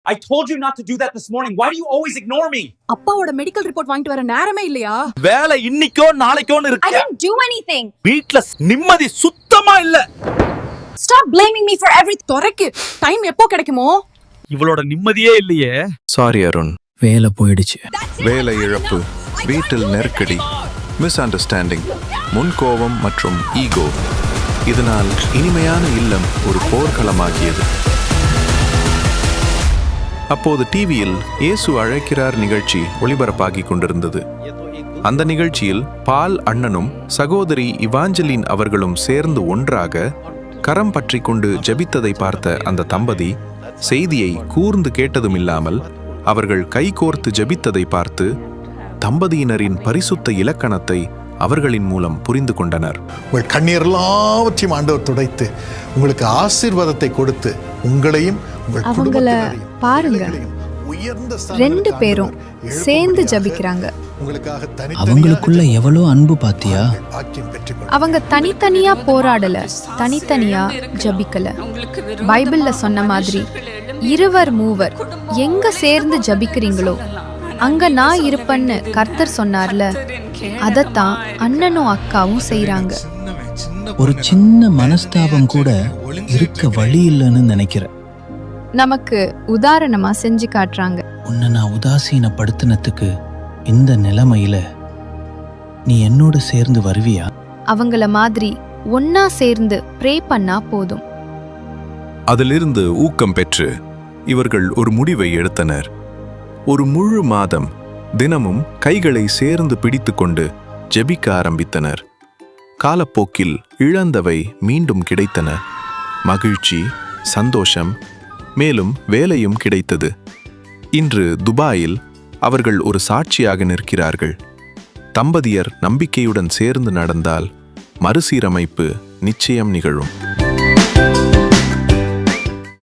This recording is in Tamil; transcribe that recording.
I told you not to do that this morning. Why do you always ignore me? அப்பாவோட மெடிக்கல் ரிப்போர்ட் வாங்கிட்டு வர நேரமே இல்லையா? வேலை இன்னைக்கோ நாளைக்கோன்னு I இருக்கு. didn't do anything. வீட்ல நிம்மதி சுத்தமா இல்ல. Stop blaming me for everything. துறைக்கு டைம் எப்போ கிடைக்குமோ? இவளோட நிம்மதியே இல்லையே. சாரி அருண், வேலை போயிடுச்சு. வேலை இழப்பு, வீட்டில் நெருக்கடி, மிஸ் அண்டர்ஸ்டாண்டிங், முன்கோபம் மற்றும் ஈகோ. இதனால் இனிமையான இல்லம் ஒரு போர்க்களமாகியது. அப்போது டிவியில் இயேசு அழைக்கிறார் நிகழ்ச்சி ஒளிபரப்பாகிக் கொண்டிருந்தது. அந்த நிகழ்ச்சியில் பால் அண்ணனும் சகோதரி இவாஞ்சலின் அவர்களும் சேர்ந்து ஒன்றாக கரம் பற்றி கொண்டு ஜெபித்ததை பார்த்த அந்த தம்பதி செய்தியை கூர்ந்து கேட்டதுமில்லாமல் அவர்கள் கைகோர்த்து ஜெபித்ததை பார்த்து தம்பதியினரின் பரிசுத்த இலக்கணத்தை அவர்களின் மூலம் புரிந்து கொண்டனர். உங்கள் கண்ணீர் எல்லாவற்றையும் ஆண்டவர் துடைத்து உங்களுக்கு ஆசீர்வாதத்தை கொடுத்து உங்களையும் அவங்கள பாருங்க, ரெண்டு பேரும் சேர்ந்து ஜபிக்கிறாங்க. அவங்களுக்குள்ள எவ்வளோ அன்பு பாத்தியா? அவங்க தனித்தனியா போராடல, தனித்தனியா ஜபிக்கல. பைபிள்ல சொன்ன மாதிரி இருவர் மூவர் எங்க சேர்ந்து ஜபிக்கிறீங்களோ அங்க நான் இருப்பேன்னு கர்த்தர் சொன்னார்ல, அதத்தான் அண்ணனும் அக்காவும் செய்யறாங்க. ஒரு சின்ன மனஸ்தாபம் கூட இருக்க வழி இல்லைன்னு நினைக்கிறேன். நமக்கு உதாரணமா செஞ்சு காட்டுறாங்க. உன்னை நான் உதாசீனப்படுத்தினத்துக்கு இந்த நிலைமையில நீ என்னோட சேர்ந்து வருவியா? அவங்கள மாதிரி ஒன்னா சேர்ந்து ப்ரே பண்ணா போதும். அதிலிருந்து ஊக்கம் பெற்று இவர்கள் ஒரு முடிவை எடுத்தனர். ஒரு முழு மாதம் தினமும் கைகளை சேர்ந்து பிடித்து கொண்டு ஜெபிக்க ஆரம்பித்தனர். காலப்போக்கில் இழந்தவை மீண்டும் கிடைத்தன. மகிழ்ச்சி, சந்தோஷம், மேலும் வேலையும் கிடைத்தது. இன்று துபாயில் அவர்கள் ஒரு சாட்சியாக நிற்கிறார்கள். தம்பதியர் நம்பிக்கையுடன் சேர்ந்து நடந்தால் மறுசீரமைப்பு நிச்சயம் நிகழும்.